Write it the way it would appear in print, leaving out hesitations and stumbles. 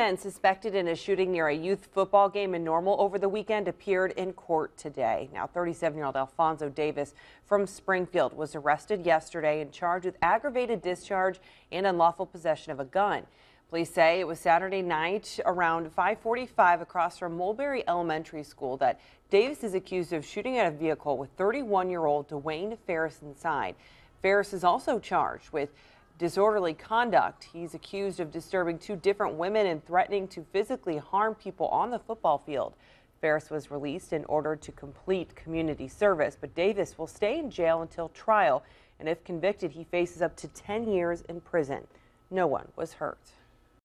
And suspected in a shooting near a youth football game in Normal over the weekend appeared in court today. Now, 37-year-old Alfonso Davis from Springfield was arrested yesterday and charged with aggravated discharge and unlawful possession of a gun. Police say it was Saturday night around 5:45 across from Mulberry Elementary School that Davis is accused of shooting at a vehicle with 31-year-old Dwayne Ferris inside. Ferris is also charged with disorderly conduct. He's accused of disturbing two different women and threatening to physically harm people on the football field. Ferris was released in order to complete community service, but Davis will stay in jail until trial, and if convicted, he faces up to 10 years in prison. No one was hurt.